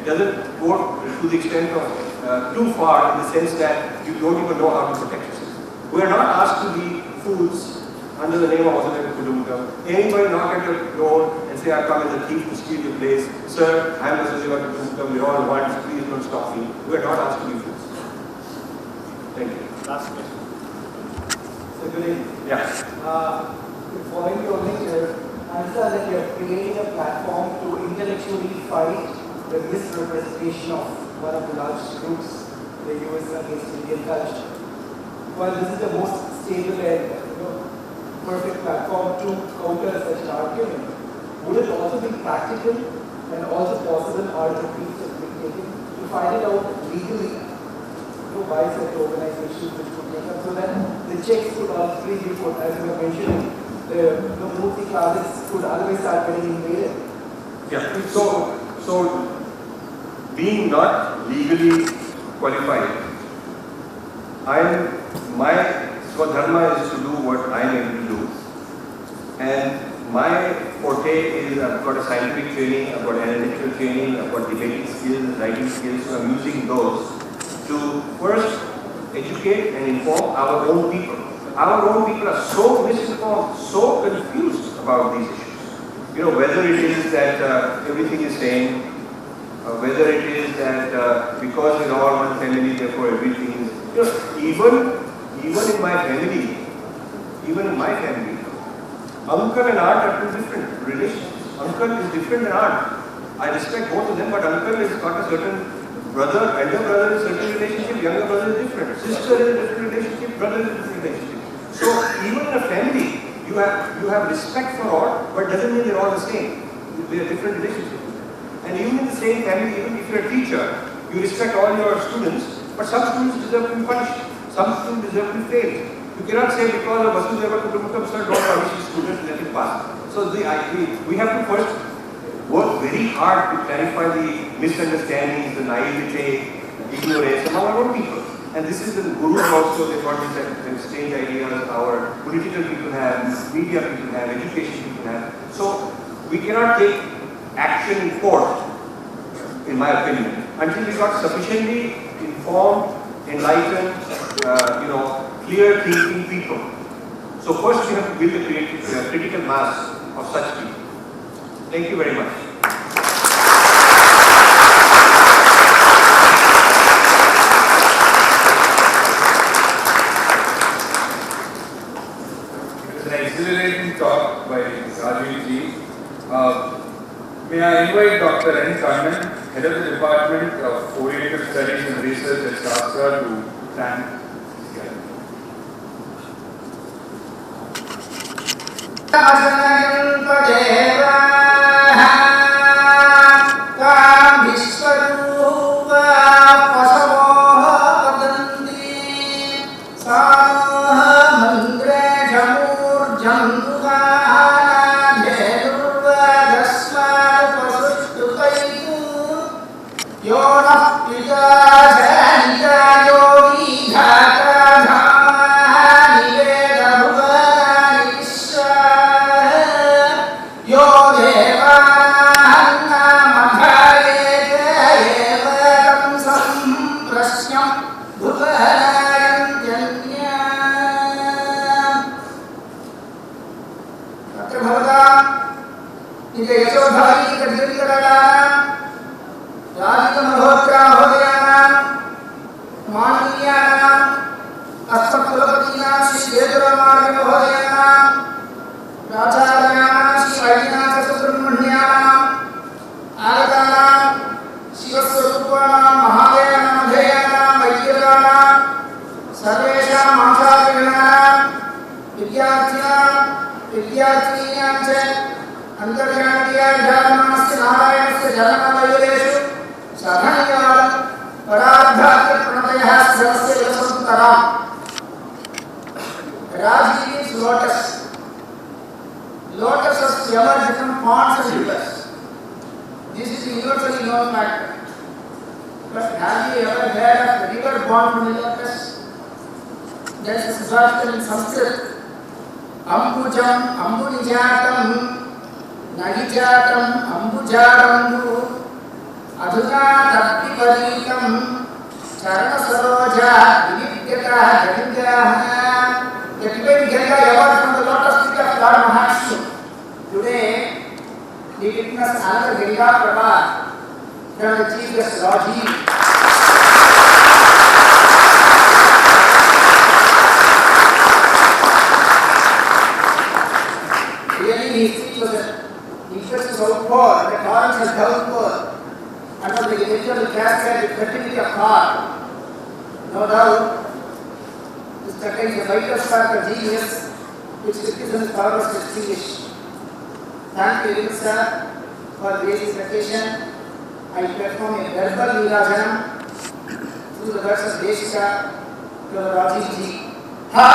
doesn't go to the extent of too far in the sense that you don't even know how to protect yourself. We are not asked to be fools under the name of Vasudeva Kutumbakam. Anybody knock at your door and say, I come as a thief to steal your place. Sir, I am Vasudeva Kutumbakam, we're all one, please don't stop me. We are not asked to be fools. Thank you. Last question. So good evening. Yeah. Following your lecture, I understand that you are creating a platform to intellectually fight the misrepresentation of one of the large groups in the US against Indian culture. While this is the most stable and perfect platform to counter such an argument, would it also be practical and also possible RFPs to be taken to find it out legally by such organizations which would make up so that the checks could also be put, as you were mentioning, the multi classes could otherwise start getting invaded. Yeah. So being not legally qualified, my Swadharma is to do what I am able to do. And my forte is I've got a scientific training, I've got analytical training, I've got debating skills, writing skills, so I'm using those to first educate and inform our own people. Our own people are so misinformed, so confused about these issues. Whether it is that everything is same, whether it is that because we're all one family, therefore everything is, even in my family, uncle and aunt are two different relationships. Uncle is different than aunt. I respect both of them, but uncle has got a certain brother, elder brother is a certain relationship, younger brother is different. Sister is a different relationship, brother is a different relationship. So even in a family, you have respect for all, but doesn't mean they're all the same. They are different relationships. And even in the same family, even if you're a teacher, you respect all your students, but some students deserve to be punished. Some students deserve to be failed. You cannot say because of Vasudeva Kutumbakam, sir, don't punish the students, let it pass. So we have to first work very hard to clarify the misunderstandings, the naivete, ignorance among our own people. And this is the Gurus also, they've got these strange ideas, our political people have, media people have, education people have. So we cannot take action in court, in my opinion, until we got sufficiently informed, enlightened, clear thinking people. So first we have to build a critical mass of such people. Thank you very much. It's an exhilarating talk by Rajiv ji. May I invite Dr. N. Kannan, Head of the Department of Oriental Studies and Research at Shastra, to thank Shiva Swarupa Mahadeva Madhyana जननमयूरेषु साधनयानं परार्धात् प्रणतयः स्वस्य विलसन्तराम्. Raji means lotus. Lotuses emerge from ponds and rivers. This is universally known fact. But have you ever heard of the river born from a lotus? There is a suggestion in Sanskrit. Ambujam ambunijatam nahijatam ambujarambu adhuna taptiparikam charana saroja vividyata jangaha. The Tibetan Ganga emerged from the lotus feet of Lord Mahavishnu. Today, we witness another Ganga Prabha from the Chief Guest Raji. Really, history was an impressive outpour, the torrential downpour, and from the eventual cascade with fertility of heart. No doubt, this contains a vital spark of genius which represents power to distinguish. Thank you, sir, for gracing the occasion. I perform a verbal nirajanam through the words of Deshika to the Raji ji. How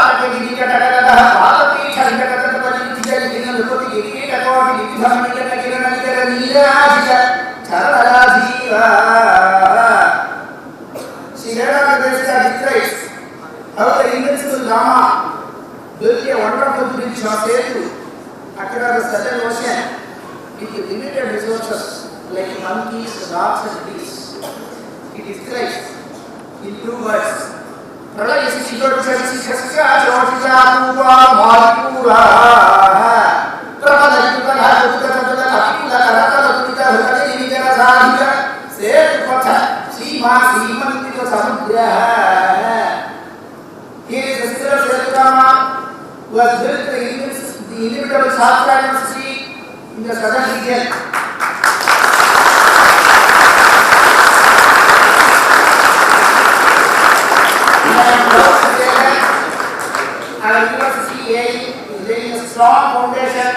the invincible Rama built a wonderful bridge or Setu across the southern ocean with limited resources like monkeys, rocks and trees. It is describes in 2 words. Pralaya Siddharthi Shastra Jyotija Puva Malpura Prabhala Yukala Hukata Akula Karakala Pita Hukati Nijara Zahira Setu Pata Sima Simantita Samudra. Here is the sister of Setu who has built the inimitable Shastra University in the southern region. Our university is laying a strong foundation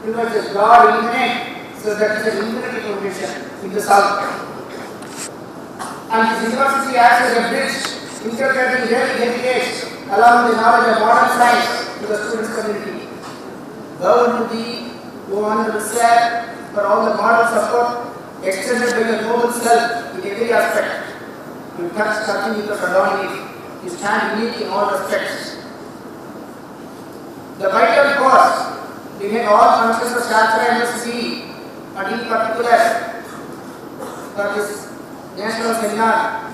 towards the God infinite, so that is an infinite foundation in the south. And this university acts as a bridge integrating early heritage along with the knowledge of modern science to the students' community. Government who on the research for all the moral support extended by your noble self in every aspect. You touch something you can adorn it. You stand unique in all respects. The vital cause behind all functions of Shastra University, and in particular for this national seminar,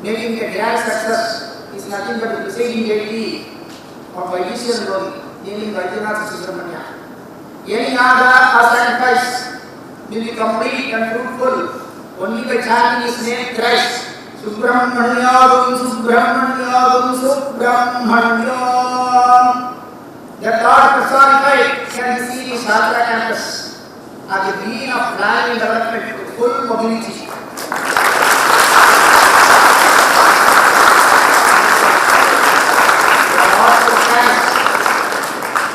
making a grand success is nothing but the presiding deity of Vaidishyan Rogi, naming Vaidyanatha Subramanya. Any other sacrifice will be complete and fruitful only by chanting his name thrice. Subramanyam, Subramanyam, Subramanyam. The Lord personified can be seen in Shastra campus as the being of planning development with full mobility.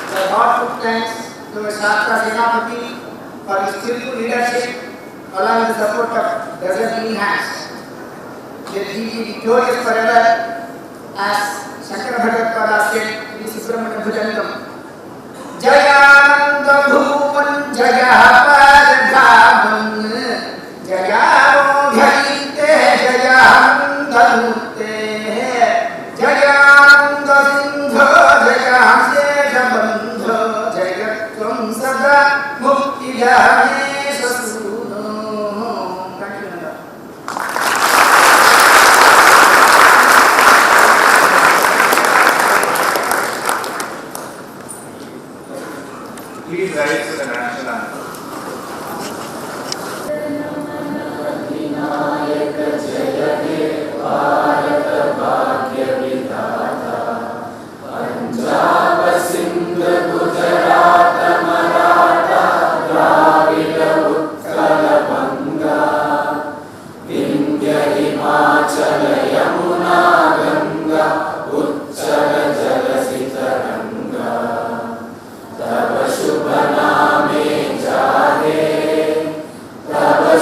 The Lord took thanks to the Shastra Senapati for his skillful leadership along with the support of dozen lean hands. Let he be victorious forever as Shankara Bhattacharya said in the Subramanya Bhajanam. Jayananda Bhuvan Jayapadadhaman Jayamodhyayite Jayanandamurte Jayananda Sindho Jayaseshabandho Jayatvam Sada Muktidhane Sasuno. Thank you, Nanda. Please rise to the national anthem. The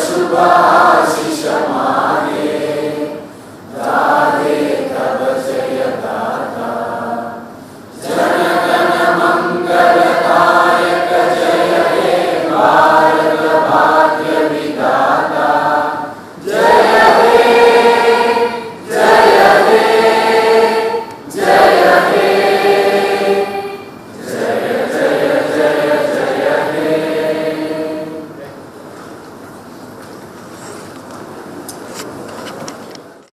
शुभाशिष